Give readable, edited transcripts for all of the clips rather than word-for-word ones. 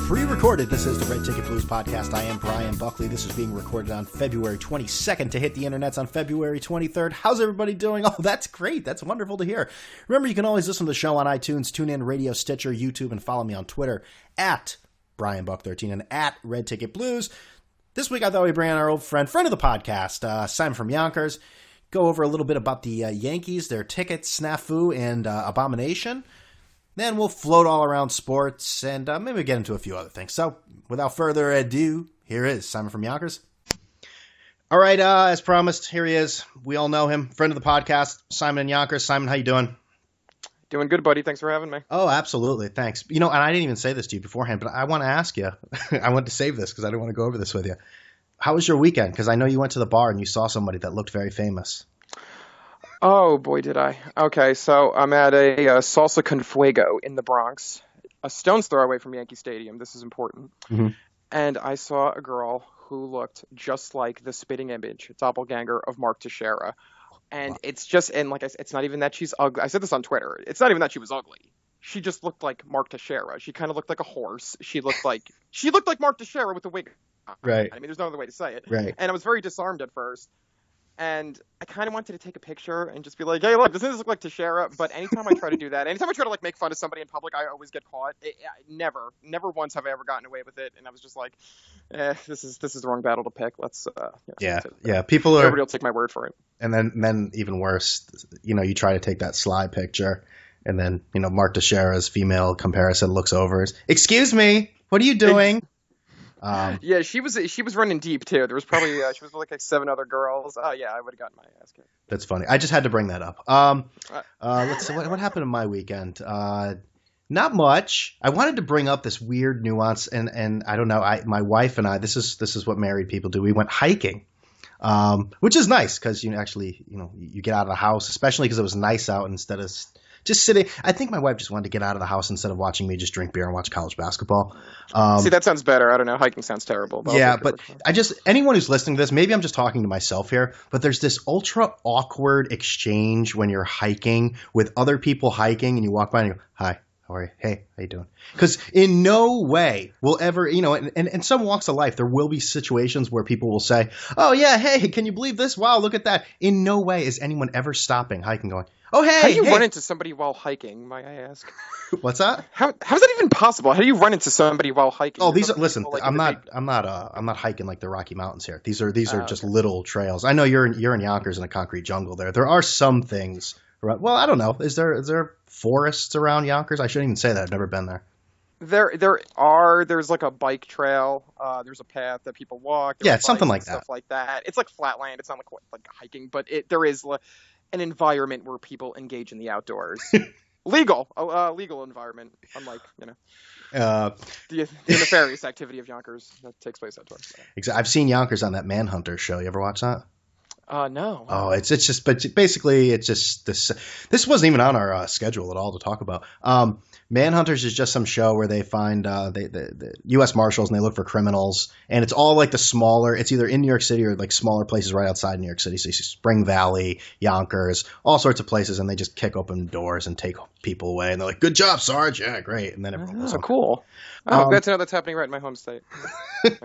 Pre-recorded, this is the Red Ticket Blues podcast. I am Brian Buckley. This is being recorded on February 22nd to hit the internets on February 23rd. How's everybody doing? Oh, that's great. That's wonderful to hear. Remember, you can always listen to the show on iTunes, TuneIn, Radio, Stitcher, YouTube, and follow me on Twitter at BrianBuck13 and at Red Ticket Blues. This week, I thought we'd bring on our old friend of the podcast, Simon from Yonkers. Go over a little bit about the Yankees, their ticket snafu and abomination. Then we'll float all around sports and maybe get into a few other things. So, without further ado, here is Simon from Yonkers. All right, as promised, here he is. We all know him, friend of the podcast, Simon in Yonkers. Simon, how you doing? Doing good, buddy. Thanks for having me. Oh, absolutely. Thanks. You know, and I didn't even say this to you beforehand, but I want to ask you. I wanted to save this because I didn't want to go over this with you. How was your weekend? Because I know you went to the bar and you saw somebody that looked very famous. Oh, boy, did I. Okay, so I'm at a Salsa con Fuego in the Bronx, a stone's throw away from Yankee Stadium. This is important. Mm-hmm. And I saw a girl who looked just like the spitting image, doppelganger of Mark Teixeira. And it's just, and like I said, it's not even that she's ugly. I said this on Twitter. It's not even that she was ugly. She just looked like Mark Teixeira. She kind of looked like a horse. She looked like Mark Teixeira with a wig on. Right. I mean, there's no other way to say it. Right. And I was very disarmed at first. And I kind of wanted to take a picture and just be like, hey, look, doesn't this look like Teixeira? But anytime I try to do that, anytime I try to like make fun of somebody in public, I always get caught. Never once have I ever gotten away with it. And I was just like, this is the wrong battle to pick. Let's, yeah. People are. Everybody will take my word for it. And then even worse, you try to take that slide picture, and then Mark Teixeira's female comparison looks over. Excuse me, what are you doing? Yeah, she was running deep too. There was probably she was with like 7 other girls. Oh yeah, I would have gotten my ass kicked. That's funny. I just had to bring that up. Let's see what happened in my weekend. Not much. I wanted to bring up this weird nuance, and I don't know. My wife and I. This is what married people do. We went hiking, which is nice because you get out of the house, especially because it was nice out instead of just sitting. I think my wife just wanted to get out of the house instead of watching me just drink beer and watch college basketball. See, that sounds better. I don't know. Hiking sounds terrible. But yeah, but anyone who's listening to this, maybe I'm just talking to myself here, but there's this ultra awkward exchange when you're hiking with other people hiking and you walk by and you go, hi, how are you? Hey, how you doing? Because in no way will ever, in some walks of life, there will be situations where people will say, oh yeah, hey, can you believe this? Wow, look at that. In no way is anyone ever stopping hiking going, oh, hey. How do you run into somebody while hiking, might I ask? What's that? How's that even possible? How do you run into somebody while hiking? Oh, listen, I'm not hiking like the Rocky Mountains here. These are just little trails. I know you're in Yonkers in a concrete jungle there. There are some things around, well, I don't know. Is there forests around Yonkers? I shouldn't even say that. I've never been there. There's like a bike trail. There's a path that people walk. Yeah, it's something like that. Stuff like that. It's like flatland. It's not like hiking, but there is an environment where people engage in the outdoors. Legal environment, unlike the nefarious activity of Yonkers that takes place outdoors. Exactly. I've seen Yonkers on that Manhunter show. You ever watch that? No. Oh, it's just, but basically it's just this. This wasn't even on our schedule at all to talk about. Manhunters is just some show where they find the U.S. Marshals and they look for criminals, and it's all like the smaller. It's either in New York City or like smaller places right outside New York City. So you see Spring Valley, Yonkers, all sorts of places, and they just kick open doors and take people away, and they're like, "Good job, Sarge! Yeah, great." And then everyone goes, cool. Oh, glad to know that's happening right in my home state.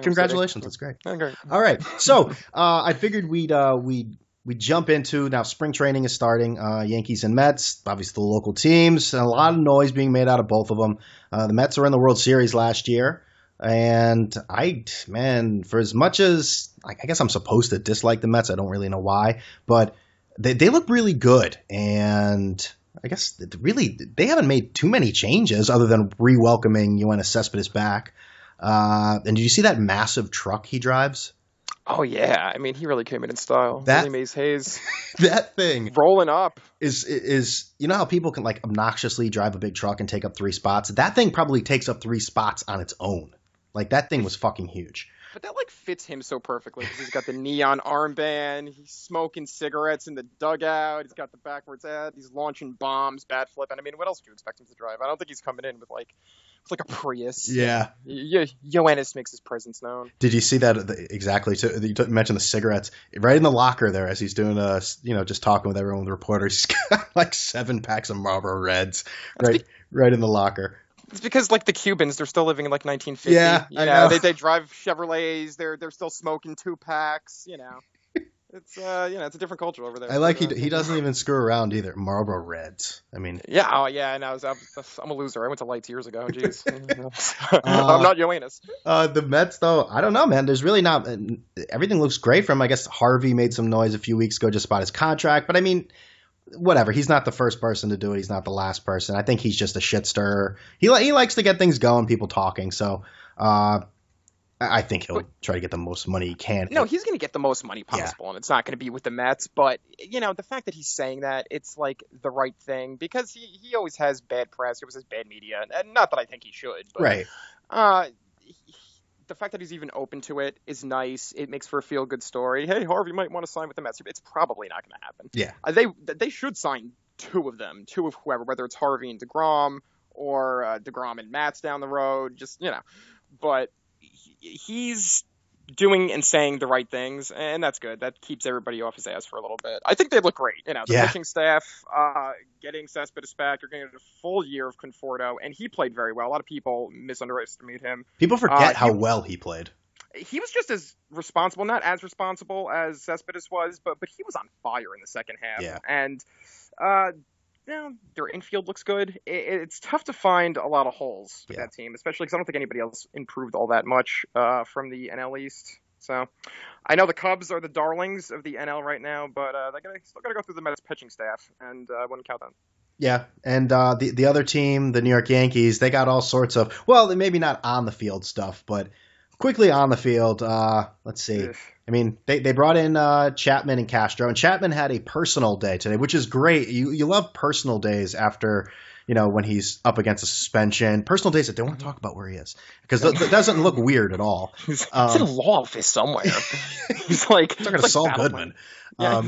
Congratulations, that's great. Okay. All right, so I figured we'd jump into, now spring training is starting, Yankees and Mets, obviously the local teams, and a lot of noise being made out of both of them. The Mets were in the World Series last year, and for as much as I guess I'm supposed to dislike the Mets, I don't really know why, but they look really good, and I guess really they haven't made too many changes other than re-welcoming Yoenis Cespedes back. And did you see that massive truck he drives? Oh, yeah. I mean, he really came in style. Really Maze Hayes. That thing. Rolling up. Is you know how people can like obnoxiously drive a big truck and take up 3 spots? That thing probably takes up 3 spots on its own. Like, that thing was fucking huge. But that, like, fits him so perfectly because he's got the neon armband. He's smoking cigarettes in the dugout. He's got the backwards hat. He's launching bombs, bat flipping. I mean, what else do you expect him to drive? I don't think he's coming in with, like a Prius. Yeah. Yoenis makes his presence known. Did you see that exactly? So you mentioned the cigarettes right in the locker there as he's doing just talking with everyone, with the reporters. He's got like 7 packs of Marlboro Reds right in the locker. It's because like the Cubans, they're still living in like 1950. Yeah, you I know, know. they drive Chevrolets. They're still smoking 2-packs. You know, it's it's a different culture over there. I like But, he doesn't even screw around either. Marlboro Reds. I mean, yeah, oh yeah, and I'm a loser. I went to Lights years ago. Jeez, I'm uh, not Joannis. the Mets though, I don't know, man. There's really not. Everything looks great for him. I guess Harvey made some noise a few weeks ago just about his contract, but I mean, whatever. He's not the first person to do it. He's not the last person. I think he's just a shit stirrer. He likes to get things going, people talking. So I think he'll try to get the most money he can. No, he's going to get the most money possible, and it's not going to be with the Mets. But the fact that he's saying that, it's like the right thing because he always has bad press. He always has bad media, and not that I think he should. But, right. The fact that he's even open to it is nice. It makes for a feel-good story. Hey, Harvey might want to sign with the Mets. It's probably not going to happen. Yeah. They should sign two of whoever, whether it's Harvey and DeGrom or DeGrom and Matz down the road. But he's doing and saying the right things, and that's good. That keeps everybody off his ass for a little bit. I think they look great. The pitching staff, getting Cespedes back, you're getting a full year of Conforto, and he played very well. A lot of people misunderestimate him. People forget how well he played. He was just as responsible, not as responsible as Cespedes was, but he was on fire in the second half. Yeah. And their infield looks good. It's tough to find a lot of holes with that team, especially because I don't think anybody else improved all that much from the NL East. So I know the Cubs are the darlings of the NL right now, but they still got to go through the Mets pitching staff, and I wouldn't count them. Yeah, and the other team, the New York Yankees, they got all sorts of, well, maybe not on the field stuff, but quickly on the field. Let's see. I mean, they brought in Chapman and Castro, and Chapman had a personal day today, which is great. You love personal days after, when he's up against a suspension. Personal days that they won't talk about where he is because it doesn't look weird at all. He's in a law office somewhere. He's like talking to Saul Goodman. Yeah.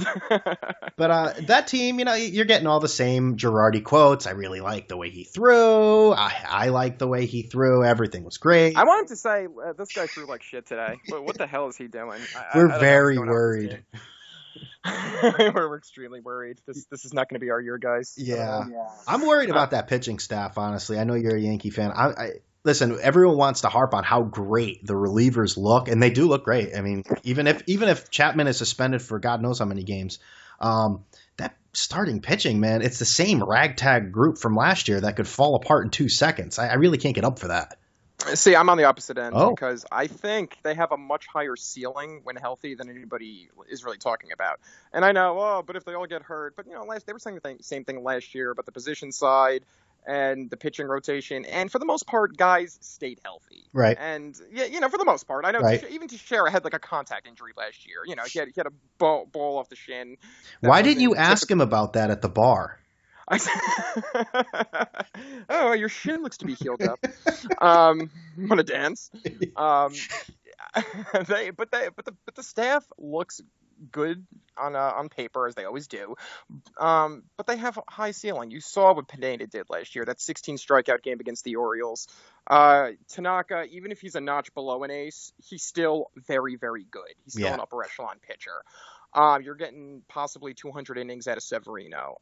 But that team, you're getting all the same Girardi quotes. I really like the way he threw. I like the way he threw. Everything was great. I want him to say, this guy threw like shit today. But what the hell is he doing? We're very worried. We're extremely worried. This is not going to be our year, guys. Yeah. I'm worried about that pitching staff, honestly. I know you're a Yankee fan. Listen, everyone wants to harp on how great the relievers look, and they do look great. I mean, even if Chapman is suspended for God knows how many games, that starting pitching, man, it's the same ragtag group from last year that could fall apart in 2 seconds. I really can't get up for that. See, I'm on the opposite end because I think they have a much higher ceiling when healthy than anybody is really talking about. And I know, but if they all get hurt, but they were saying the same thing last year about the position side and the pitching rotation, and for the most part, guys stayed healthy. Right. And for the most part, I know even Teixeira had like a contact injury last year. He had a ball off the shin. Why didn't you ask him about that at the bar? I said, "Oh, your shin looks to be healed up. Want to dance?" But the staff looks good on paper, as they always do. But they have a high ceiling. You saw what Pineda did last year, that 16 strikeout game against the Orioles. Tanaka, even if he's a notch below an ace, he's still very, very good. He's still an upper echelon pitcher. You're getting possibly 200 innings out of Severino.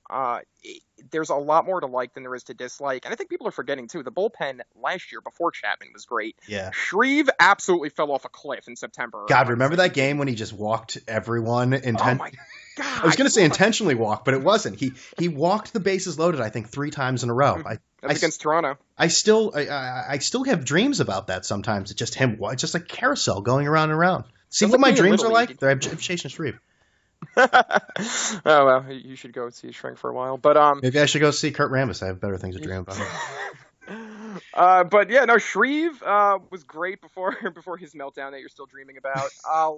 There's a lot more to like than there is to dislike. And I think people are forgetting, too, the bullpen last year before Chapman was great. Yeah. Shreve absolutely fell off a cliff in September. God, remember that game when he just walked everyone? Oh, my God. I was going to say intentionally walked, but it wasn't. He walked the bases loaded, I think, 3 times in a row. That's against Toronto. I still have dreams about that sometimes. It's just him. It's just like carousel going around and around. See what my dreams are like? They're chasing Shreve. Oh well, you should go see Shrink for a while. But maybe I should go see Kurt Rambis. I have better things to dream about. But yeah, no, Shreve was great before his meltdown that you're still dreaming about.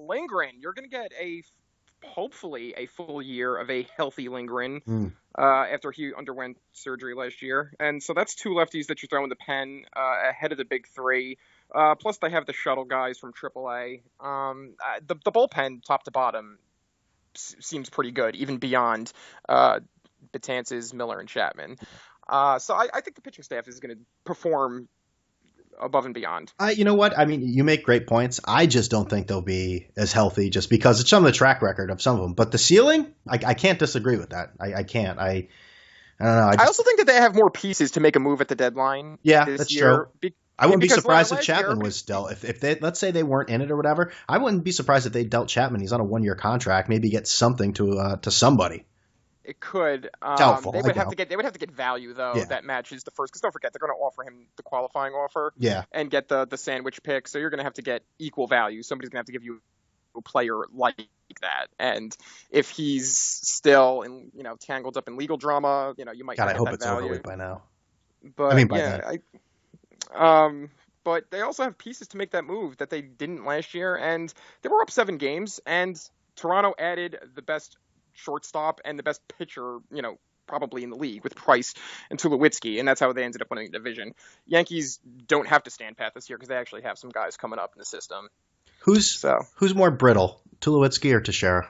Lindgren, you're gonna get hopefully a full year of a healthy Lindgren after he underwent surgery last year, and so that's 2 lefties that you throw in the pen ahead of the big 3. Plus they have the shuttle guys from AAA. The bullpen top to bottom seems pretty good, even beyond Betances, Miller, and Chapman. So I think the pitching staff is going to perform above and beyond. You know what? I mean, you make great points. I just don't think they'll be as healthy just because it's some of the track record of some of them. But the ceiling, I can't disagree with that. I can't. I don't know. I also think that they have more pieces to make a move at the deadline. Yeah, this that's year. true. I wouldn't be surprised if last Chapman year, was dealt. If they, let's say they weren't in it or whatever, I wouldn't be surprised if they dealt Chapman. He's on a 1-year contract. Maybe get something to somebody. it could. Doubtful. They would have to get value though that matches the first. Because don't forget, they're going to offer him the qualifying offer. Yeah. And get the sandwich pick. So you're going to have to get equal value. Somebody's going to have to give you a player like that. And if he's still tangled up in legal drama, you might. God, not I get hope that it's value. over with by now. But I mean, by then. But they also have pieces to make that move that they didn't last year, and they were up 7 games, and Toronto added the best shortstop and the best pitcher, probably in the league with Price and Tulowitzki, and that's how they ended up winning the division. Yankees don't have to stand pat this year because they actually have some guys coming up in the system. Who's more brittle, Tulowitzki or Teixeira?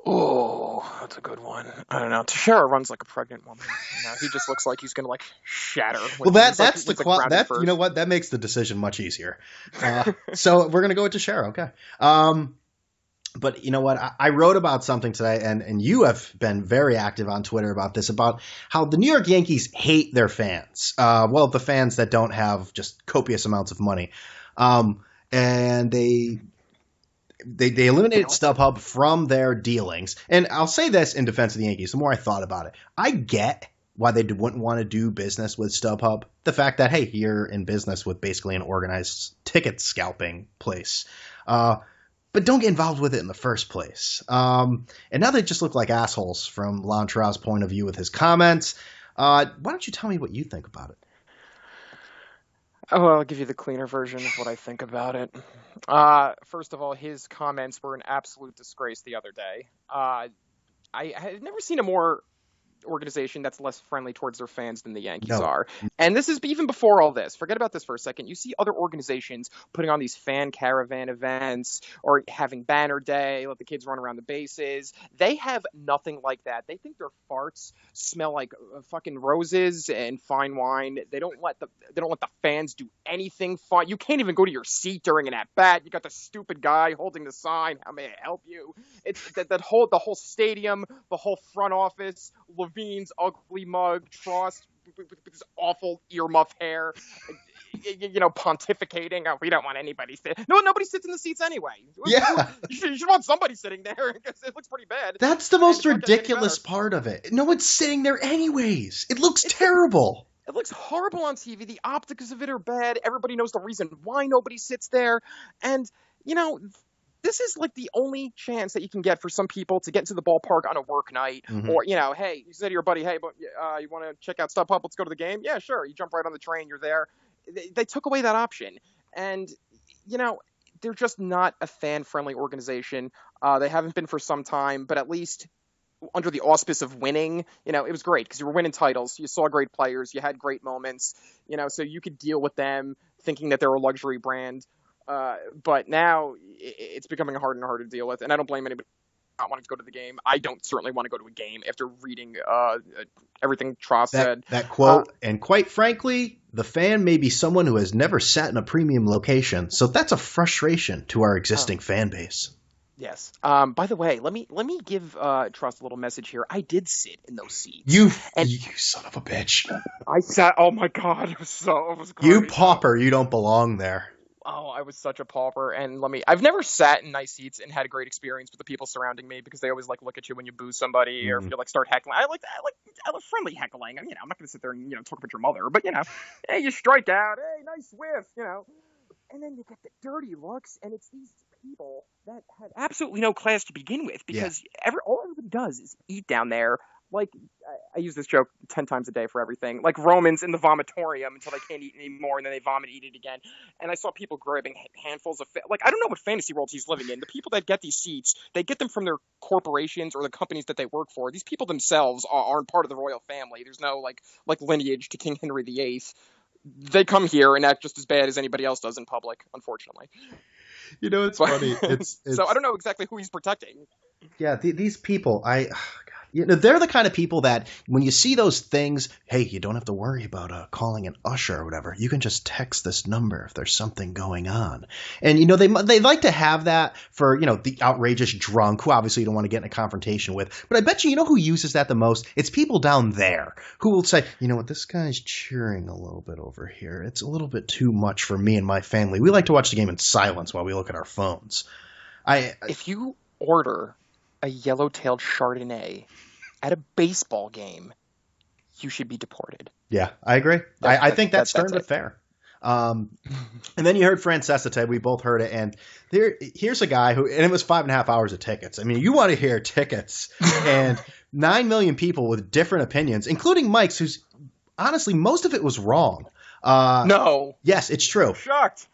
Oh, that's a good one. I don't know. Teixeira runs like a pregnant woman. He just looks like he's gonna shatter. Well, that's you know what? That makes the decision much easier. So we're gonna go with Teixeira. Okay. But you know what? I wrote about something today, and you have been very active on Twitter about this, about how the New York Yankees hate their fans. Well, the fans that don't have just copious amounts of money, and they eliminated StubHub from their dealings. And I'll say this in defense of the Yankees. The more I thought about it, I get why they wouldn't want to do business with StubHub. The fact that, hey, you're in business with basically an organized ticket scalping place. But don't get involved with it in the first place. And now they just look like assholes from Lantra's point of view with his comments. Why don't you tell me what you think about it? Oh, well, I'll give you the cleaner version of what I think about it. First of all, his comments were an absolute disgrace the other day. I had never seen a more organization that's less friendly towards their fans than the Yankees are. And this is even before all this. Forget about this for a second. You see other organizations putting on these fan caravan events or having banner day, let the kids run around the bases. They have nothing like that. They think their farts smell like fucking roses and fine wine. They don't let the fans do anything fun. You can't even go to your seat during an at-bat. You got the stupid guy holding the sign. How may I help you? It's the whole stadium, the whole front office, Levine's ugly mug, Trost with his awful earmuff hair, pontificating. Oh, we don't want anybody sitting. No, nobody sits in the seats anyway. Yeah. You should want somebody sitting there because it looks pretty bad. That's the most ridiculous part of it. No one's sitting there anyways. It looks terrible. It looks horrible on TV. The optics of it are bad. Everybody knows the reason why nobody sits there. And, this is like the only chance that you can get for some people to get into the ballpark on a work night. Mm-hmm. Or, hey, you say to your buddy, hey, but you want to check out StubHub? Let's go to the game. Yeah, sure. You jump right on the train. You're there. They took away that option. And, they're just not a fan-friendly organization. They haven't been for some time, but at least under the auspice of winning, it was great because you were winning titles. You saw great players. You had great moments, so you could deal with them thinking that they're a luxury brand. But now it's becoming harder and harder to deal with, and I don't blame anybody not wanting to go to the game. I don't certainly want to go to a game after reading everything Trost said. That quote, and quite frankly, the fan may be someone who has never sat in a premium location, so that's a frustration to our existing fan base. Yes. By the way, let me give Trost a little message here. I did sit in those seats. You son of a bitch! I sat. Oh my god! It was great. You pauper! You don't belong there. Oh, I was such a pauper, and I've never sat in nice seats and had a great experience with the people surrounding me because they always look at you when you boo somebody or if you start heckling. I like friendly heckling. I'm not going to sit there and talk about your mother, but hey, you strike out, hey, nice whiff, and then you get the dirty looks, and it's these people that had absolutely no class to begin with because all everybody does is eat down there. Like, I use this joke 10 times a day for everything. Like Romans in the vomitorium until they can't eat anymore, and then they vomit, eat it again. And I saw people grabbing handfuls of I don't know what fantasy world he's living in. The people that get these seats, they get them from their corporations or the companies that they work for. These people themselves aren't part of the royal family. There's no like lineage to King Henry VIII. They come here and act just as bad as anybody else does in public, unfortunately. It's funny. It's so I don't know exactly who he's protecting. Yeah, these people, They're the kind of people that when you see those things, hey, you don't have to worry about calling an usher or whatever. You can just text this number if there's something going on. And, they like to have that for, the outrageous drunk who obviously you don't want to get in a confrontation with. But I bet you know who uses that the most? It's people down there who will say, you know what, this guy's cheering a little bit over here. It's a little bit too much for me and my family. We like to watch the game in silence while we look at our phones. If you order a yellow-tailed Chardonnay at a baseball game, you should be deported. Yeah, I agree. I think that's stern but fair. And then you heard Francesca. We both heard it. And here's a guy and it was 5.5 hours of tickets. I mean, you want to hear tickets. And 9 million people with different opinions, including Mike's, who's honestly, most of it was wrong. No. Yes, it's true. I'm shocked.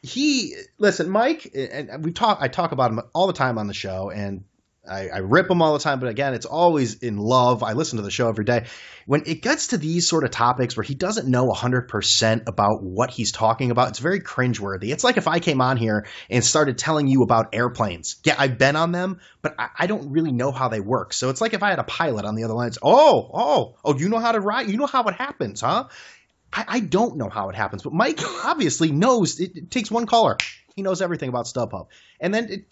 Listen, Mike, and I talk about him all the time on the show, and I rip him all the time, but again, it's always in love. I listen to the show every day. When it gets to these sort of topics where he doesn't know 100% about what he's talking about, it's very cringeworthy. It's like if I came on here and started telling you about airplanes. Yeah, I've been on them, but I don't really know how they work. So it's like if I had a pilot on the other line. Oh, you know how to ride? You know how it happens, huh? I don't know how it happens, but Mike obviously knows. It takes one caller. He knows everything about Stubhub. And then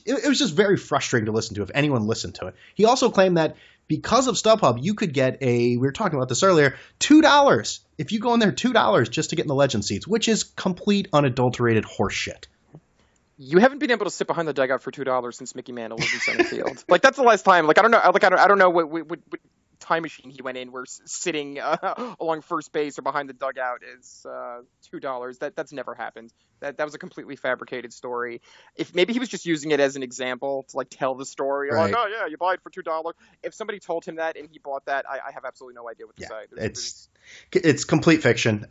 it was just very frustrating to listen to if anyone listened to it. He also claimed that because of Stubhub, you could get we were talking about this earlier, $2. If you go in there, $2 just to get in the legend seats, which is complete unadulterated horseshit. You haven't been able to sit behind the dugout for $2 since Mickey Mantle was in center field. Like, that's the last time. Like, I don't know what time machine he went in where sitting along first base or behind the dugout is $2. That's never happened. That was a completely fabricated story. If maybe he was just using it as an example to like tell the story, right. Like, oh yeah, you buy it for $2. If somebody told him that and he bought that, I have absolutely no idea what to say. It's complete fiction.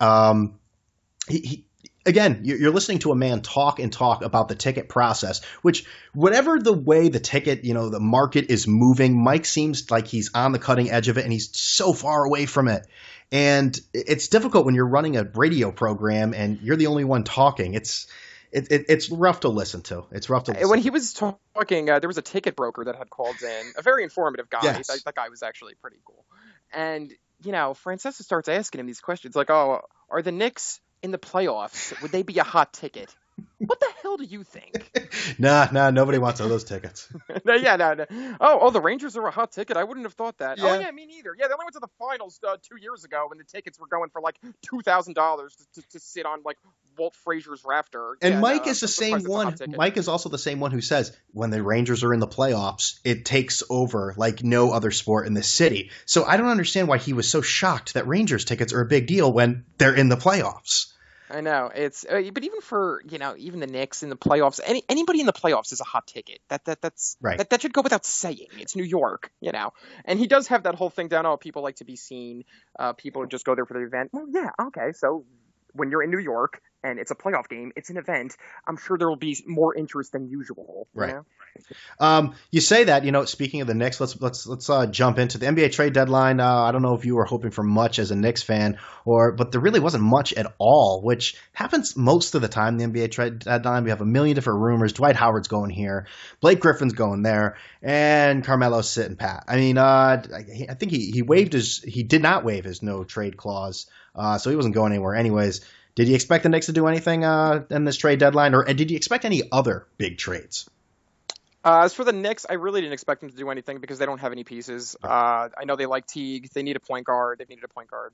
Again, you're listening to a man talk about the ticket process, which whatever the way the ticket, the market is moving, Mike seems like he's on the cutting edge of it and he's so far away from it. And it's difficult when you're running a radio program and you're the only one talking. It's rough to listen to. It's rough to listen When he was talking, there was a ticket broker that had called in, a very informative guy. Yes. That guy was actually pretty cool. And, Francesca starts asking him these questions like, oh, are the Knicks in the playoffs, would they be a hot ticket? What the hell do you think? Nah, nobody wants those tickets. No. Oh, the Rangers are a hot ticket. I wouldn't have thought that. Yeah. Oh, yeah, me neither. Yeah, they only went to the finals 2 years ago when the tickets were going for like $2,000 to sit on like Walt Frazier's rafter. And Mike is the same one. Mike is also the same one who says when the Rangers are in the playoffs, it takes over like no other sport in the city. So I don't understand why he was so shocked that Rangers tickets are a big deal when they're in the playoffs. I know it's, but even for even the Knicks in the playoffs, anybody in the playoffs is a hot ticket. That's right. That should go without saying. It's New York, and he does have that whole thing down. Oh, people like to be seen. People just go there for the event. Well, yeah, okay. So when you're in New York and it's a playoff game, it's an event. I'm sure there will be more interest than usual. Right. You say that, speaking of the Knicks, let's jump into the NBA trade deadline. I don't know if you were hoping for much as a Knicks fan but there really wasn't much at all, which happens most of the time. The NBA trade deadline, we have a million different rumors. Dwight Howard's going here. Blake Griffin's going there, and Carmelo's sitting pat. I mean, I think he did not waive his no trade clause. So he wasn't going anywhere anyways. Did you expect the Knicks to do anything in this trade deadline, or did you expect any other big trades? As for the Knicks, I really didn't expect them to do anything because they don't have any pieces. I know they like Teague. They need a point guard. They've needed a point guard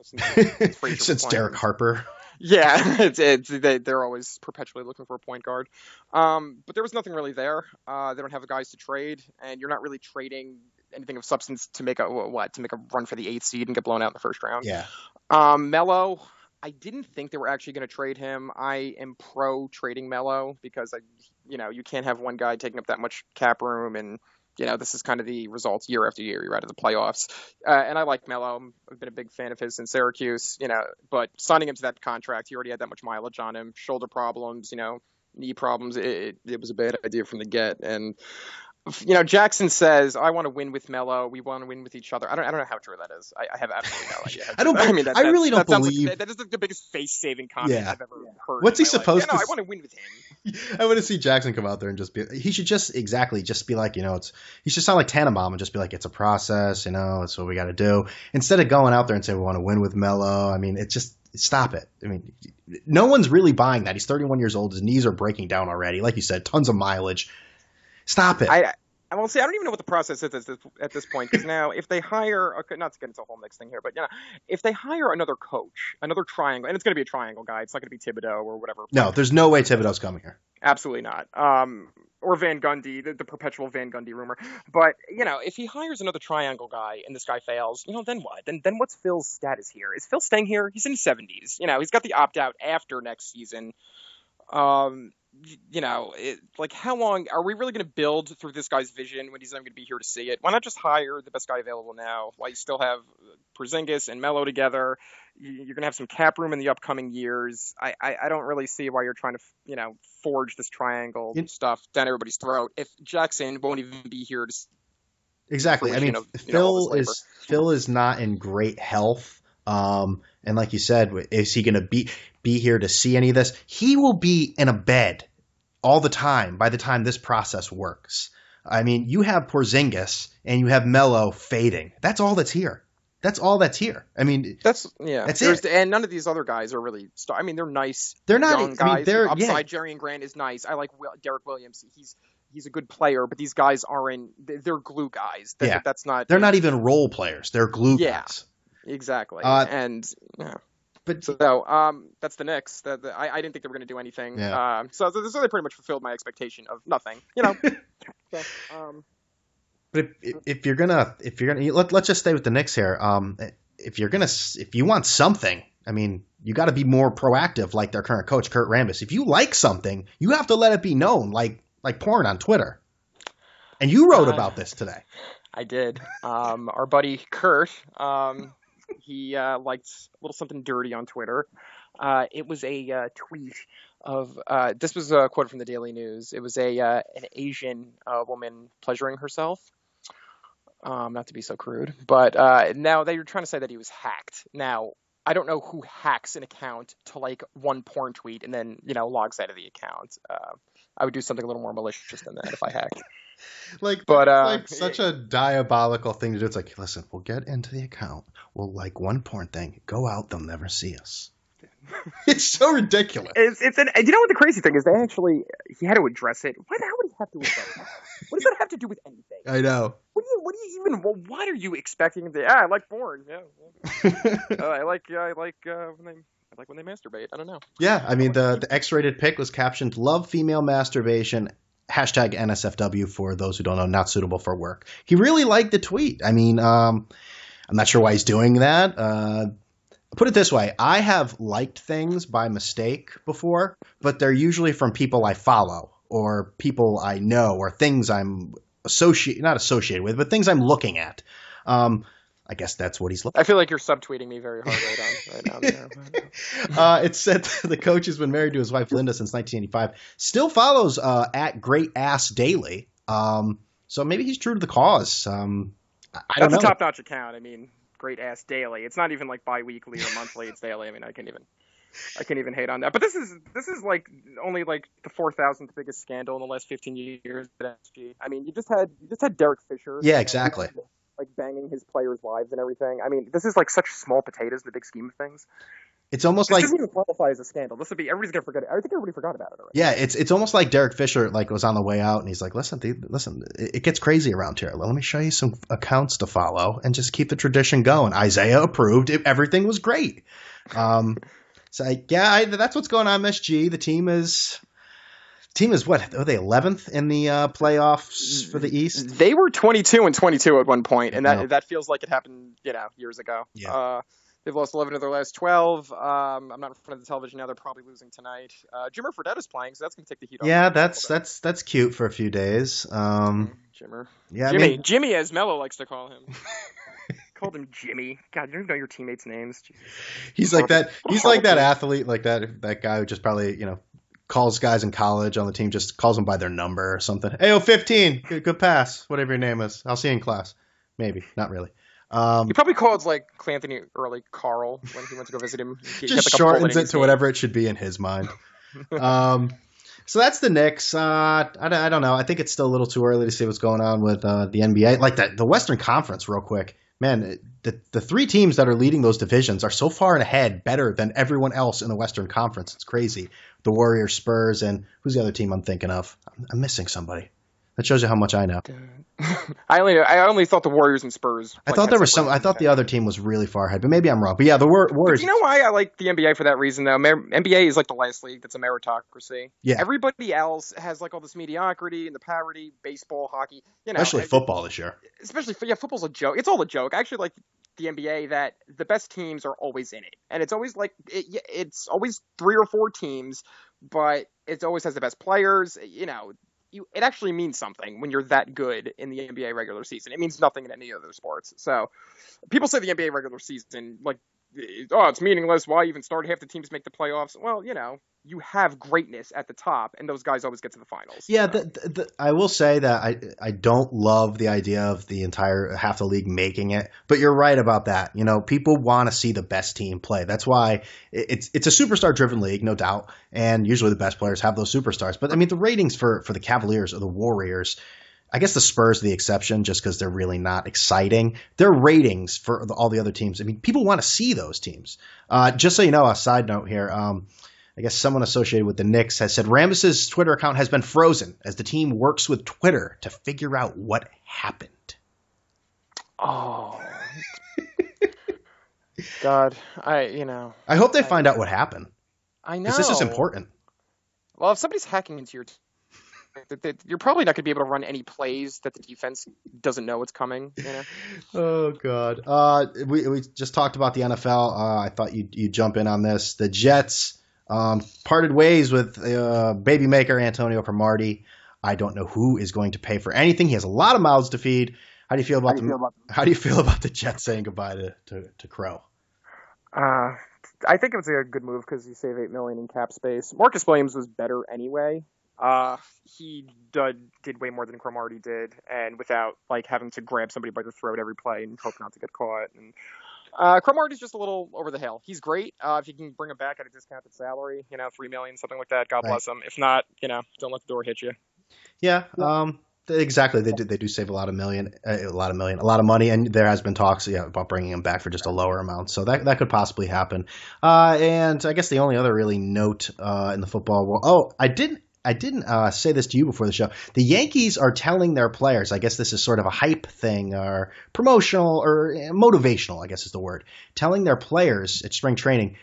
since Derek Harper. Yeah, they're always perpetually looking for a point guard. But there was nothing really there. They don't have the guys to trade, and you're not really trading anything of substance to make a run for the 8th seed and get blown out in the first round. Yeah. Melo, I didn't think they were actually going to trade him. I am pro trading Melo because you can't have one guy taking up that much cap room, and this is kind of the results year after year. You're out of the playoffs, and I like Melo. I've been a big fan of his since Syracuse. But signing him to that contract, he already had that much mileage on him, shoulder problems, knee problems. It was a bad idea from the get, and Jackson says, "I want to win with Melo. We want to win with each other." I don't know how true that is. I have absolutely no idea. I really don't believe that is the biggest face-saving comment I've ever heard. What's he supposed to? I want to win with him. I want to see Jackson come out there and just be. He should just be like, he should sound like Tannenbaum and just be like, it's a process, it's what we got to do. Instead of going out there and say we want to win with Melo. I mean, it's just stop it. I mean, no one's really buying that. He's 31 years old. His knees are breaking down already. Like you said, tons of mileage. Stop it. I don't even know what the process is at this point, because now if they hire, not to get into a whole mixed thing here, but if they hire another coach, another triangle, and it's going to be a triangle guy, it's not going to be Thibodeau or whatever. No, there's no way Thibodeau's coming here. Absolutely not. Or Van Gundy, the perpetual Van Gundy rumor. But, if he hires another triangle guy and this guy fails, then what? Then what's Phil's status here? Is Phil staying here? He's in his 70s. He's got the opt-out after next season. How long are we really going to build through this guy's vision when he's not going to be here to see it? Why not just hire the best guy available now while you still have Porzingis and Melo together? You're going to have some cap room in the upcoming years. I don't really see why you're trying to, forge this triangle stuff down everybody's throat if Jackson won't even be here to. Exactly. I mean, Phil is not in great health. And like you said, is he going to be here to see any of this? He will be in a bed all the time by the time this process works. I mean, you have Porzingis and you have Melo fading. That's all that's here. I mean, that's it. And none of these other guys are really. They're nice. They're not young guys. Upside Jerry and Grant is nice. I like Derek Williams. He's a good player, but these guys aren't. They're glue guys. That's not. They're not even role players. They're glue guys. Exactly. But that's the Knicks. I didn't think they were going to do anything. Yeah. So this really pretty much fulfilled my expectation of nothing. But if you're gonna let's just stay with the Knicks here. If you want something, I mean, you got to be more proactive, like their current coach, Kurt Rambis. If you like something, you have to let it be known, like porn on Twitter. And you wrote about this today. I did. Our buddy Kurt, he liked a little something dirty on Twitter. It was a tweet of this was a quote from the Daily News. It was an Asian woman pleasuring herself. Not to be so crude, but now they were trying to say that he was hacked. Now, I don't know who hacks an account to like one porn tweet and then, logs out of the account. I would do something a little more malicious than that if I hacked. Such a diabolical thing to do. It's like, listen, we'll get into the account. We'll like one porn thing. Go out. They'll never see us. It's so ridiculous. You know what the crazy thing is? He had to address it. Why the hell would he have to address it? What does that have to do with anything? I know. What do you even? What are you expecting? I like porn. Yeah. I like when they masturbate. I don't know. Yeah, I mean the X-rated pic was captioned "Love female masturbation." Hashtag NSFW for those who don't know, not suitable for work. He really liked the tweet. I mean, I'm not sure why he's doing that. Put it this way. I have liked things by mistake before, but they're usually from people I follow or people I know or things I'm not associated with, but things I'm looking at. I guess that's what he's looking at. I feel like you're subtweeting me very hard right now. It said the coach has been married to his wife, Linda, since 1985. Still follows at Great Ass Daily. So maybe he's true to the cause. I don't know. That's a top-notch account. I mean, Great Ass Daily. It's not even like bi-weekly or monthly. It's daily. I mean, I can't even hate on that. But this is like only like the 4,000th biggest scandal in the last 15 years at SG. I mean, you just had Derek Fisher. Yeah, exactly. Like banging his players' wives and everything. I mean, this is like such small potatoes in the big scheme of things. It's almost this like doesn't even qualify as a scandal. Everybody's gonna forget it. I think everybody forgot about it already. Yeah, it's almost like Derek Fisher was on the way out and he's like, listen, it gets crazy around here. Let me show you some accounts to follow and just keep the tradition going. Isaiah approved. Everything was great. That's what's going on, MSG. The team is what? Are they 11th in the playoffs for the East? They were 22-22 at one point, and that feels like it happened, years ago. Yeah. They've lost 11 of their last 12. I'm not in front of the television now. They're probably losing tonight. Jimmer Fredette is playing, so that's going to take the heat off. Yeah, that's cute for a few days. Jimmer. Yeah, Jimmy, as Mello likes to call him. Called him Jimmy. God, you don't even know your teammates' names. Jesus. He's like that. He's like that athlete, like that guy who just probably calls guys in college on the team, just calls them by their number or something. Hey, 15, good pass, whatever your name is. I'll see you in class. Maybe, not really. He probably called like Clanthony early Carl when he went to go visit him. He just had, like, shortens it to whatever it should be in his mind. So that's the Knicks. I don't know. I think it's still a little too early to see what's going on with the NBA. Like the Western Conference, real quick. Man, the three teams that are leading those divisions are so far and ahead, better than everyone else in the Western Conference. It's crazy. The Warriors, Spurs, and who's the other team I'm thinking of? I'm missing somebody. That shows you how much I know. I only thought the Warriors and Spurs. I thought there was some. I thought the other team was really far ahead, but maybe I'm wrong. But yeah, the Warriors. Do you know why I like the NBA for that reason, though? NBA is like the last league that's a meritocracy. Yeah. Everybody else has like all this mediocrity and the parity, baseball, hockey. Especially football this year. Especially football's a joke. It's all a joke. I actually like the NBA that the best teams are always in it, and it's always like it's always 3 or 4 teams, but it always has the best players. It actually means something when you're that good in the NBA regular season. It means nothing in any other sports. So people say the NBA regular season, like, oh, it's meaningless. Why even start? Half the teams make the playoffs. Well, you have greatness at the top, and those guys always get to the finals. Yeah, I will say that I don't love the idea of the entire half the league making it, but you're right about that. People want to see the best team play. That's why it's a superstar-driven league, no doubt, and usually the best players have those superstars. But, I mean, the ratings for the Cavaliers or the Warriors, I guess the Spurs are the exception just because they're really not exciting. Their ratings for all the other teams, I mean, people want to see those teams. Just so you know, a side note here, I guess someone associated with the Knicks has said Rambis' Twitter account has been frozen as the team works with Twitter to figure out what happened. Oh. God, I hope they find out what happened. I know. Because this is important. Well, if somebody's hacking into your you're probably not going to be able to run any plays that the defense doesn't know what's coming. Oh, God. We just talked about the NFL. I thought you'd jump in on this. The Jets parted ways with baby maker Antonio Cromartie. I don't know who is going to pay for anything. He has a lot of mouths to feed. How do you feel about the Jets saying goodbye to Crow? I think it was a good move because you save $8 million in cap space. Marcus Williams was better anyway. He did way more than Cromartie did, and without like having to grab somebody by the throat every play and hope not to get caught. And Cromartie's just a little over the hill. He's great if you can bring him back at a discounted salary, $3 million, something like that. God bless him. If not, don't let the door hit you. Yeah. Exactly. They do save a lot of money, and there has been talks about bringing him back for just a lower amount. So that could possibly happen. And I guess the only other really note in the football world. Oh, I didn't say this to you before the show. The Yankees are telling their players, I guess this is sort of a hype thing or promotional or motivational, I guess is the word, telling their players at spring training.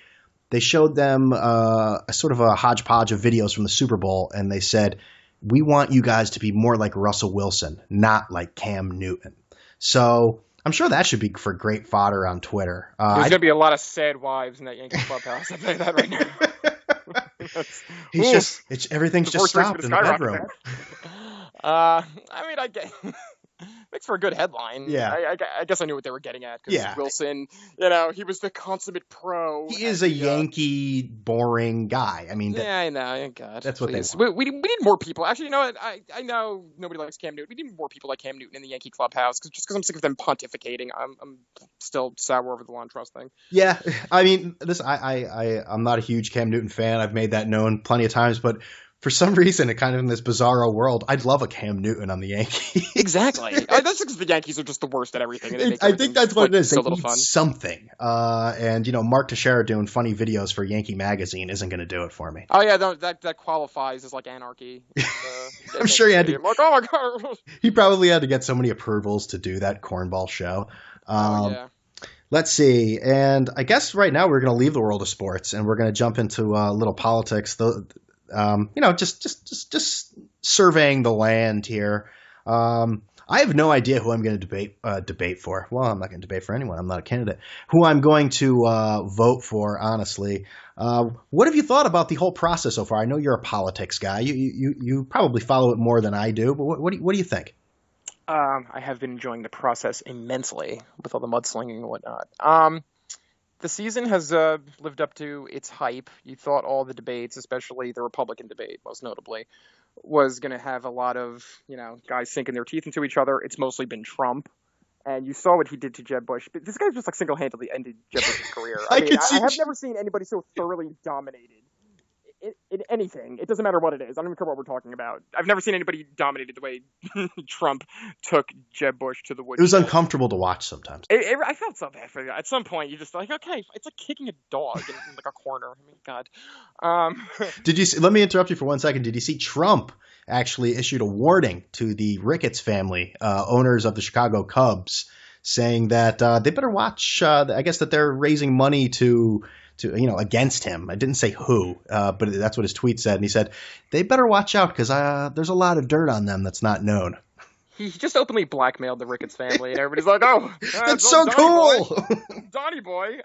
They showed them a sort of a hodgepodge of videos from the Super Bowl, and they said, we want you guys to be more like Russell Wilson, not like Cam Newton. So I'm sure that should be for great fodder on Twitter. There's going to be a lot of sad wives in that Yankee clubhouse. I'll tell you that right now. Everything's just stopped in the bedroom. I mean, I get makes for a good headline. Yeah, I guess I knew what they were getting at. Because Wilson, he was the consummate pro. He is a Yankee boring guy. I mean, I know. God, that's what we need more people. Actually, you know what? I know nobody likes Cam Newton. We need more people like Cam Newton in the Yankee clubhouse. Just because I'm sick of them pontificating, I'm still sour over the lawn trust thing. Yeah, I mean, I'm not a huge Cam Newton fan. I've made that known plenty of times, but for some reason, it kind of in this bizarro world, I'd love a Cam Newton on the Yankees. Exactly. That's because the Yankees are just the worst at everything. I think that's what it is. They need something. And, Mark Teixeira doing funny videos for Yankee Magazine isn't going to do it for me. Oh, yeah, that qualifies as like anarchy. I'm sure he had to. Like, oh, my God. He probably had to get so many approvals to do that cornball show. Yeah. Let's see. And I guess right now we're going to leave the world of sports and we're going to jump into a little politics. Just surveying the land here. I have no idea who I'm going to debate for. Well, I'm not going to debate for anyone. I'm not a candidate. Who I'm going to vote for, honestly. What have you thought about the whole process so far? I know you're a politics guy. You probably follow it more than I do. But what do you think? I have been enjoying the process immensely with all the mudslinging and whatnot. The season has lived up to its hype. You thought all the debates, especially the Republican debate, most notably, was going to have a lot of, guys sinking their teeth into each other. It's mostly been Trump. And you saw what he did to Jeb Bush. But this guy's just like single-handedly ended Jeb Bush's career. I have never seen anybody so thoroughly dominated in anything. It doesn't matter what it is. I don't even care what we're talking about. I've never seen anybody dominated the way Trump took Jeb Bush to the woodshed. It was uncomfortable to watch sometimes. I felt so bad for you. At some point, you just like, okay, it's like kicking a dog in like a corner. I mean, God. Did you see, let me interrupt you for 1 second. Did you see Trump actually issued a warning to the Ricketts family, owners of the Chicago Cubs, saying that they better watch, I guess that they're raising money to against him. I didn't say who, but that's what his tweet said. And he said, they better watch out because there's a lot of dirt on them that's not known. He just openly blackmailed the Ricketts family, and everybody's like, "Oh, that's so cool, Donnie boy."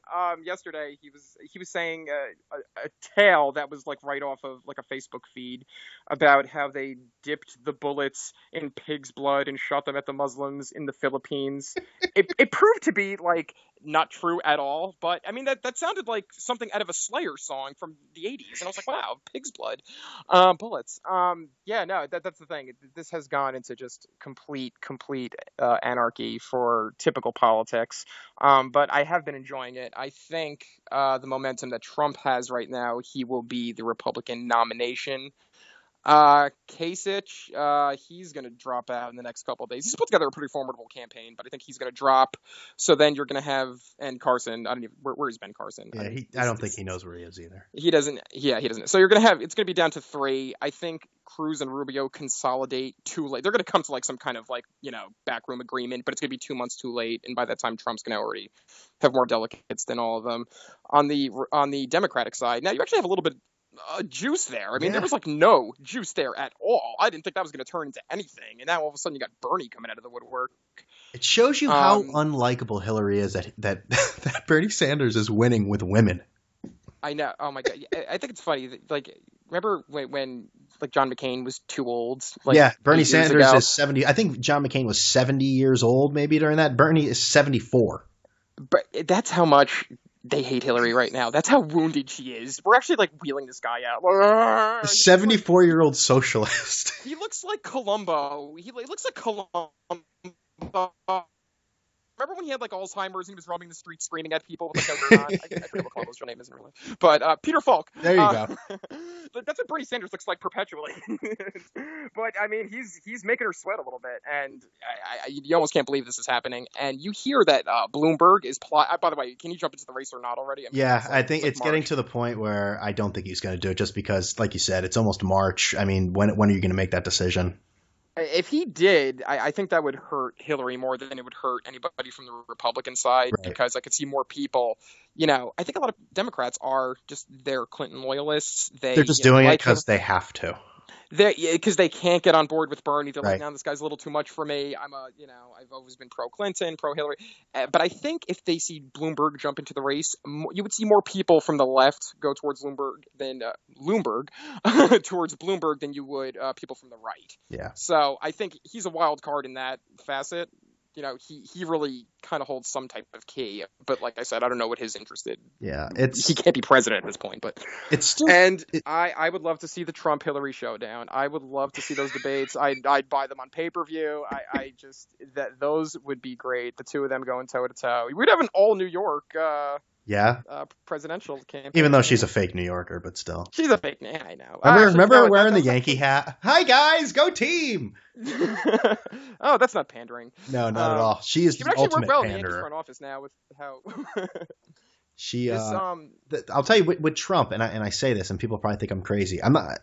Yesterday, he was saying a tale that was like right off of like a Facebook feed about how they dipped the bullets in pig's blood and shot them at the Muslims in the Philippines. It proved to be like not true at all, but I mean that sounded like something out of a Slayer song from the 80s, and I was like, "Wow, pig's blood, bullets." Yeah, no, that's the thing. This has gone into just complete anarchy for typical politics. But I have been enjoying it. I think the momentum that Trump has right now, he will be the Republican nomination. Kasich, he's going to drop out in the next couple of days. He's put together a pretty formidable campaign, but I think he's going to drop. So then you're going to have, and Carson, I don't even, where is Ben Carson? Yeah, I don't think he knows where he is either. He doesn't. Yeah, he doesn't. So you're going to have, it's going to be down to 3. I think Cruz and Rubio consolidate too late. They're going to come to like some kind of like, backroom agreement, but it's going to be 2 months too late. And by that time, Trump's going to already have more delegates than all of them. On the Democratic side, now you actually have a little bit juice there. I mean, there was like no juice there at all. I didn't think that was going to turn into anything. And now all of a sudden you got Bernie coming out of the woodwork. It shows you how unlikable Hillary is that Bernie Sanders is winning with women. I know. Oh my God. I think it's funny. Like, remember when like John McCain was too old? Like, yeah. Bernie Sanders is 70. I think John McCain was 70 years old maybe during that. Bernie is 74. But that's how much they hate Hillary right now. That's how wounded she is. We're actually like wheeling this guy out. A 74-year-old socialist. He looks like Columbo. He looks like Columbo. Remember when he had like Alzheimer's and he was roaming the streets screaming at people with like no shirt on? I forget what Columbo's real name is in real life. But Peter Falk. There you go. That's what Bernie Sanders looks like perpetually. But I mean, he's making her sweat a little bit, and you almost can't believe this is happening. And you hear that Bloomberg is by the way, can you jump into the race or not already? I think it's getting to the point where I don't think he's going to do it, just because, like you said, it's almost March. I mean, when are you going to make that decision? If he did, I think that would hurt Hillary more than it would hurt anybody from the Republican side, right? Because I could see more people. I think a lot of Democrats are just they're Clinton loyalists. They're just doing it because they have to. Because they can't get on board with Bernie. They're like, no, this guy's a little too much for me. I've always been pro-Clinton, pro-Hillary. But I think if they see Bloomberg jump into the race, you would see more people from the left go towards Bloomberg towards Bloomberg than you would people from the right. Yeah. So I think he's a wild card in that facet. He really kind of holds some type of key, but like I said, I don't know what his interest in. Yeah, he can't be president at this point, but it's still. And I would love to see the Trump Hillary showdown. I would love to see those debates. I'd buy them on pay-per-view. I just those would be great. The two of them going toe to toe. We'd have an all New York. Presidential campaign. Even though she's a fake New Yorker, but still. She's a fake. I know. Remember wearing the Yankee hat? Hi guys, go team! Oh, that's not pandering. No, not at all. She is the ultimate panderer. In the Yankees front office now with how. I'll tell you with Trump, and I say this, and people probably think I'm crazy. I'm not.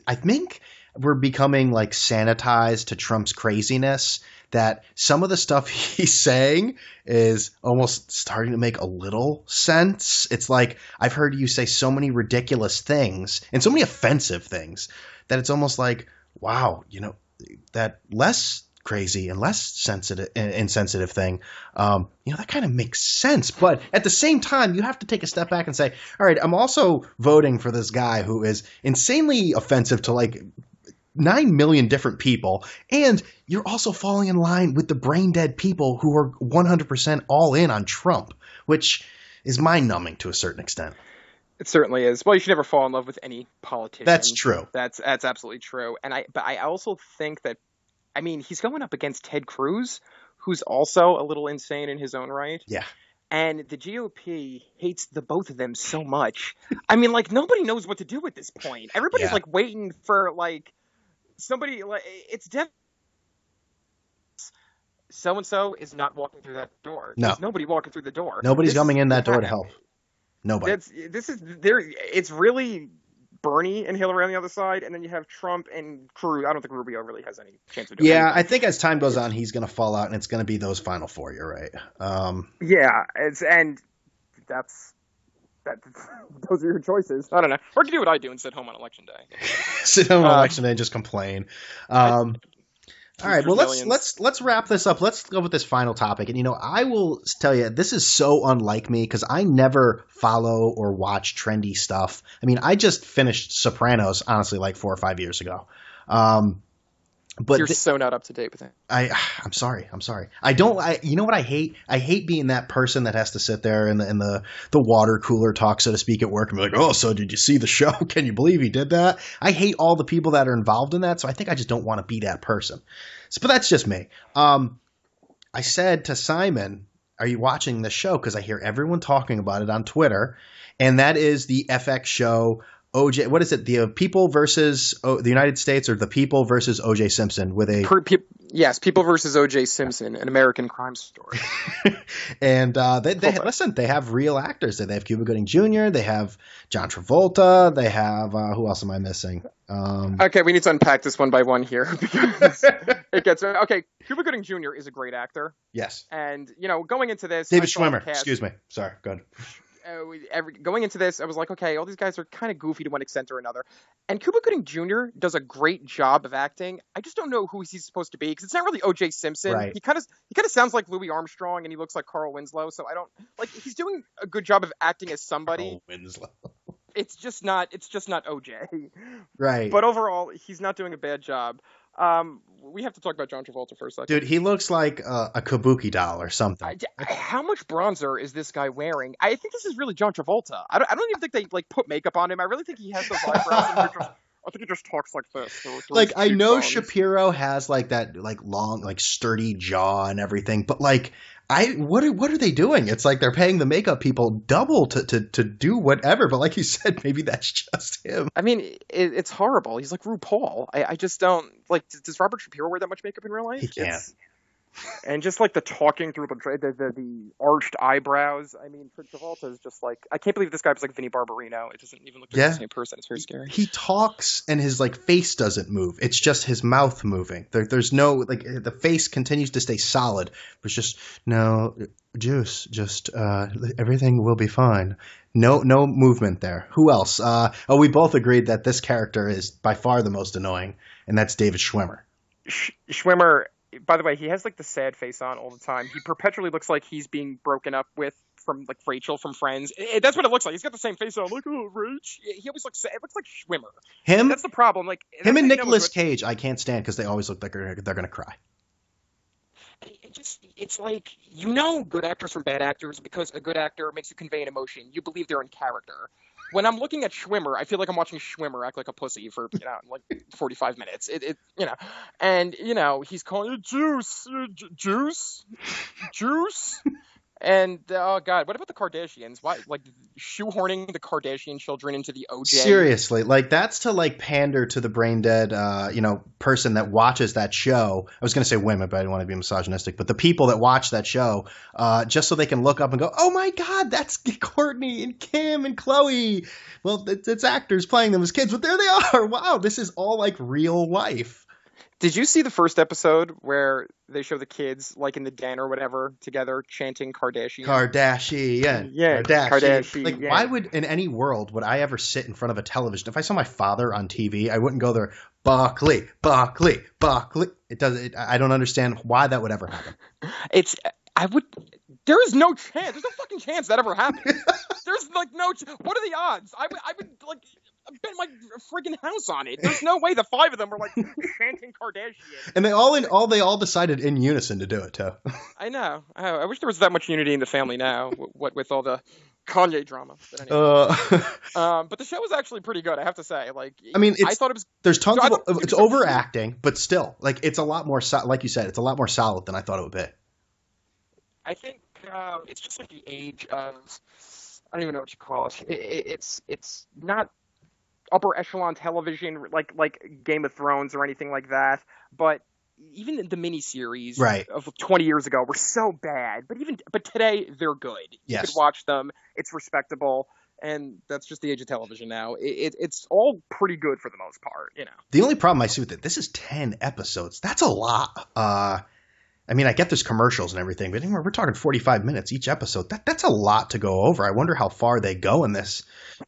I think we're becoming like sanitized to Trump's craziness, that some of the stuff he's saying is almost starting to make a little sense. It's like, I've heard you say so many ridiculous things and so many offensive things that it's almost like, wow, that less crazy and less insensitive thing, that kind of makes sense. But at the same time, you have to take a step back and say, all right, I'm also voting for this guy who is insanely offensive to like 9 million different people, and you're also falling in line with the brain dead people who are 100% all in on Trump, which is mind-numbing to a certain extent. It certainly is. Well, you should never fall in love with any politician. That's true. That's absolutely true. But I also think that, I mean, he's going up against Ted Cruz, who's also a little insane in his own right. Yeah. And the GOP hates the both of them so much. I mean, like, nobody knows what to do at this point. Everybody's like waiting for like somebody. Like, it's so-and-so is not walking through that door. No. There's nobody walking through the door. Nobody's coming in that door to help. Nobody. It's really Bernie and Hillary on the other side, and then you have Trump and Cruz. I don't think Rubio really has any chance of doing anything. I think as time goes on, he's going to fall out, and it's going to be those final four. You're right. Those are your choices. I don't know. Or you can do what I do and sit home on election day. Sit home on election day and just complain. All right, well, let's wrap this up. Let's go with this final topic. And, I will tell you, this is so unlike me because I never follow or watch trendy stuff. I mean, I just finished Sopranos, honestly, like 4 or 5 years ago. But you're so not up to date with it. I'm sorry. You know what I hate? I hate being that person that has to sit there in the water cooler talk, so to speak, at work and be like, oh, so did you see the show? Can you believe he did that? I hate all the people that are involved in that. So I think I just don't want to be that person. But that's just me. I said to Simon, are you watching the show? Because I hear everyone talking about it on Twitter. And that is the FX show OJ, what is it? The People versus the United States, or the People versus OJ Simpson with a yes, People versus OJ Simpson, an American crime story. And they have real actors. They have Cuba Gooding Jr. They have John Travolta. They have who else am I missing? Okay, we need to unpack this one by one here because it gets okay. Cuba Gooding Jr. is a great actor. Yes, and going into this, David Schwimmer. Excuse me. Sorry, go ahead. Going into this, I was like, okay, all these guys are kind of goofy to one extent or another. And Cuba Gooding Jr. does a great job of acting. I just don't know who he's supposed to be because it's not really OJ Simpson. Right. He kind of sounds like Louis Armstrong and he looks like Carl Winslow. So I don't like. He's doing a good job of acting as somebody. Carl Winslow. It's just not OJ. Right. But overall, he's not doing a bad job. We have to talk about John Travolta for a second. Dude, he looks like a kabuki doll or something. How much bronzer is this guy wearing? I think this is really John Travolta. I don't even think they put makeup on him. I really think he has those eyebrows. And I think he just talks like this. Like, I know Shapiro has like that long, sturdy jaw and everything, but what are they doing? It's like they're paying the makeup people double to do whatever. But like you said, maybe that's just him. I mean, it's horrible. He's like RuPaul. I just don't like. Does Robert Shapiro wear that much makeup in real life? He can't. And just the talking through the arched eyebrows. I mean, Travolta is just I can't believe this guy was like Vinnie Barbarino. It doesn't even look like the same person. It's very scary. He talks and his face doesn't move. It's just his mouth moving. There's no the face continues to stay solid. It's just no juice. Just everything will be fine. No movement there. Who else? We both agreed that this character is by far the most annoying, and that's David Schwimmer. Schwimmer. By the way, he has the sad face on all the time. He perpetually looks like he's being broken up with from Rachel from Friends. That's what it looks like. He's got the same face on. Oh, Rach. He always looks sad. It looks like Schwimmer. Him? That's the problem. Him and Nicolas Cage, I can't stand because they always look like they're going to cry. It's like, good actors from bad actors because a good actor makes you convey an emotion. You believe they're in character. When I'm looking at Schwimmer, I feel like I'm watching Schwimmer act like a pussy for 45 minutes. And he's calling it juice. And oh god, what about the Kardashians? Why shoehorning the Kardashian children into the OJ? Seriously, that's to pander to the brain dead person that watches that show. I was going to say women, but I didn't want to be misogynistic. But the people that watch that show, just so they can look up and go, "Oh my god, that's Courtney and Kim and Chloe." Well, it's actors playing them as kids, but there they are. Wow, this is all real life. Did you see the first episode where they show the kids in the den or whatever together chanting Kardashian? Yeah, Kardashian. Why would in any world would I ever sit in front of a television? If I saw my father on TV, I wouldn't go there. Buckley. It doesn't. I don't understand why that would ever happen. There is no chance. There's no fucking chance that ever happened. There's no. What are the odds? I would bet my friggin' house on it. There's no way the five of them were chanting Kardashian. And they all decided in unison to do it too. I know. I wish there was that much unity in the family now. What with all the Kanye drama. But anyway. Uh, But the show was actually pretty good, I have to say. Like, I mean, I thought it was. There's tons I of thought it was it's so overacting, but still, like it's a lot more like you said, it's a lot more solid than I thought it would be. I think it's just like the age of, I don't even know what you call it. It's not upper echelon television like Game of Thrones or anything like that, but even the miniseries Right. of 20 years ago were so bad. But today they're good. You Yes. could watch them. It's respectable. And that's just the age of television now. It's all pretty good for the most part, you know. The only problem I see with it, this is 10 episodes. That's a lot. I mean, I get there's commercials and everything, but anyway, we're talking 45 minutes each episode. That's a lot to go over. I wonder how far they go in this.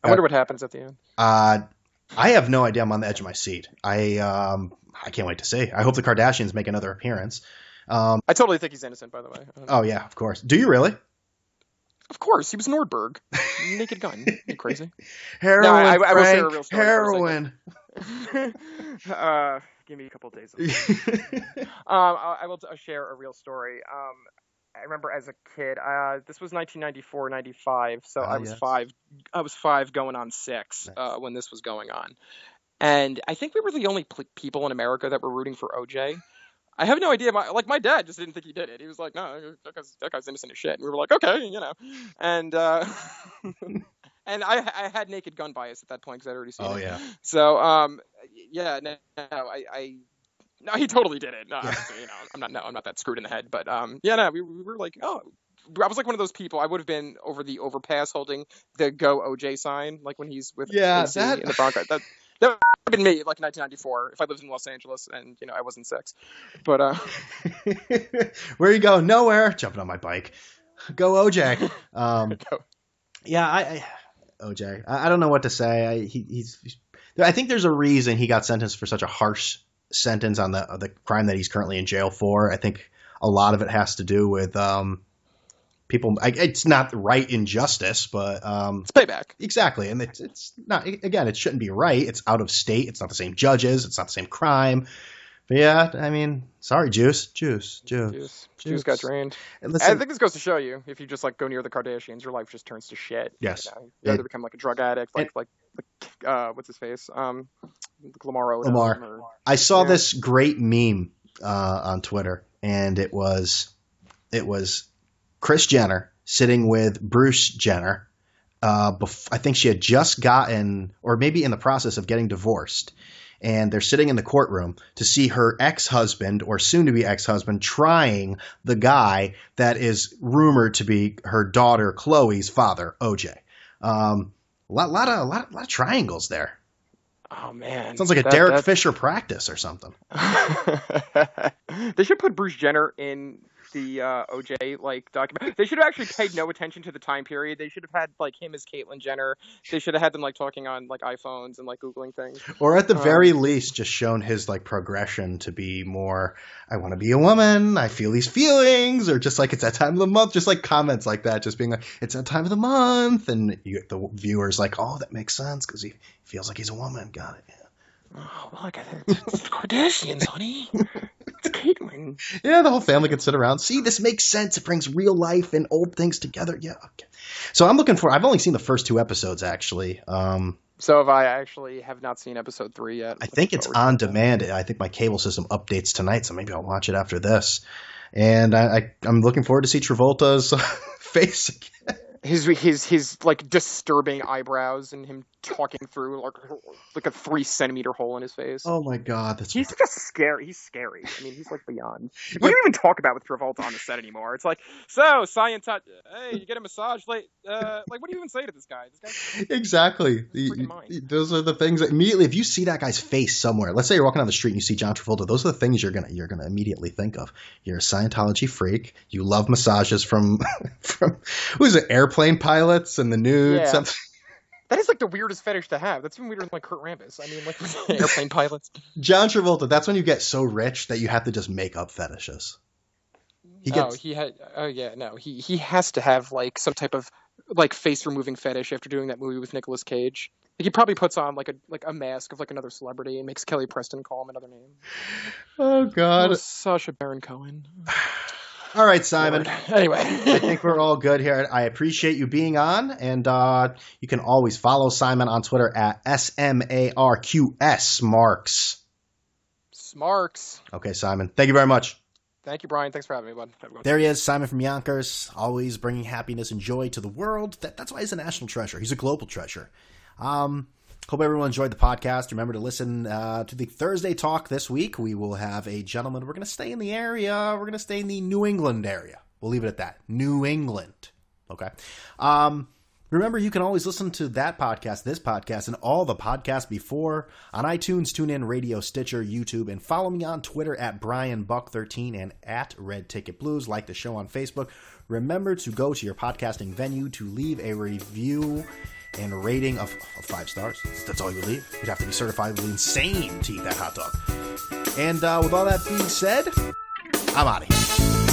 I wonder what happens at the end. I have no idea. I'm on the edge of my seat. I can't wait to see. I hope the Kardashians make another appearance. I totally think he's innocent, by the way. Oh, yeah, of course. Do you really? Of course. He was Nordberg. Naked Gun. You crazy? Heroin, no, I will Frank, share a real story heroin. Give me a couple days. I will share a real story. I remember as a kid, this was 1994, 95, so I was yes. 5. I was 5 going on 6 when this was going on. And I think we were the only people in America that were rooting for OJ. I have no idea. My dad just didn't think he did it. He was like, no, that guy's innocent as shit. And we were like, okay, you know. And and I had Naked Gun bias at that point because I'd already seen it. Oh, yeah. So, yeah, no, he totally did it. No, Yeah. you know, I'm not that screwed in the head. But yeah, no, we were like, oh, I was like one of those people. I would have been over the overpass holding the Go OJ sign, like when he's with AC in the Bronx. That would have been me, like in 1994, if I lived in Los Angeles and, you know, I wasn't 6. But where you go? Nowhere. Jumping on my bike. Go OJ. Yeah, OJ. I don't know what to say. I think there's a reason he got sentenced for such a harsh sentence on the crime that he's currently in jail for. I think a lot of it has to do with people. It's not the right injustice, but it's payback. Exactly, and it's not. Again, it shouldn't be right. It's out of state. It's not the same judges. It's not the same crime. But yeah, I mean, sorry, Juice got drained. I think this goes to show you, if you just like go near the Kardashians, your life just turns to shit. Yes, you either become like a drug addict, like what's his face, Lamar Odom. Lamar. I saw this great meme on Twitter, and it was Kris Jenner sitting with Bruce Jenner. I think she had just gotten, or maybe in the process of getting divorced. And they're sitting in the courtroom to see her ex-husband or soon-to-be ex-husband trying the guy that is rumored to be her daughter Chloe's father, OJ. A lot of triangles there. Oh man, sounds like a Derek Fisher practice or something. They should put Bruce Jenner in the OJ like document. They should have actually paid no attention to the time period. They should have had like him as Caitlyn Jenner. They should have had them like talking on like iPhones and like Googling things. Or at the very least, just shown his like progression to be more, I want to be a woman, I feel these feelings, or just like it's that time of the month, just like comments like that, just being like, it's that time of the month, and the viewers like, oh, that makes sense because he feels like he's a woman. Got it. Yeah. Oh, look at it. It's the Kardashians, honey. It's Caitlyn. Yeah, the whole family could sit around. See, this makes sense. It brings real life and old things together. Yeah. Okay. So I'm looking for. I've only seen the first 2 episodes actually. So if I actually have not seen episode 3 yet. I think it's on demand. I think my cable system updates tonight, so maybe I'll watch it after this. And I'm looking forward to see Travolta's face again. His like disturbing eyebrows and him talking through like a 3-centimeter hole in his face. Oh my God, he's just scary. He's scary. I mean, he's like beyond. We don't even talk about with Travolta on the set anymore. It's like, so Scientology. Hey, you get a massage late. Like, what do you even say to this guy? Exactly. Those are the things that immediately, if you see that guy's face somewhere, let's say you're walking down the street and you see John Travolta, those are the things you're gonna immediately think of. You're a Scientology freak. You love massages from who's it? Airplane pilots and the nude. Yeah. Something. That is like the weirdest fetish to have. That's even weirder than like Kurt Rambis. I mean, like airplane pilots. John Travolta. That's when you get so rich that you have to just make up fetishes. He has to have like some type of like face removing fetish after doing that movie with Nicolas Cage. Like, he probably puts on like a mask of like another celebrity and makes Kelly Preston call him another name. Oh God, Sacha Baron Cohen. All right, Simon. Lord. Anyway. I think we're all good here. I appreciate you being on, and you can always follow Simon on Twitter at SMARQS Marks. Smarks. Okay, Simon. Thank you very much. Thank you, Brian. Thanks for having me, bud. Have a good one. There he is, Simon from Yonkers, always bringing happiness and joy to the world. That's why he's a national treasure. He's a global treasure. Hope everyone enjoyed the podcast. Remember to listen to the Thursday talk this week. We will have a gentleman. We're going to stay in the area. We're going to stay in the New England area. We'll leave it at that. New England. Okay. Remember, you can always listen to that podcast, this podcast, and all the podcasts before on iTunes, TuneIn, Radio, Stitcher, YouTube, and follow me on Twitter at BrianBuck13 and at Red Ticket Blues. Like the show on Facebook. Remember to go to your podcasting venue to leave a review and a rating of 5 stars. That's all you leave. You'd have to be certifiably insane to eat that hot dog. And with all that being said, I'm out of here.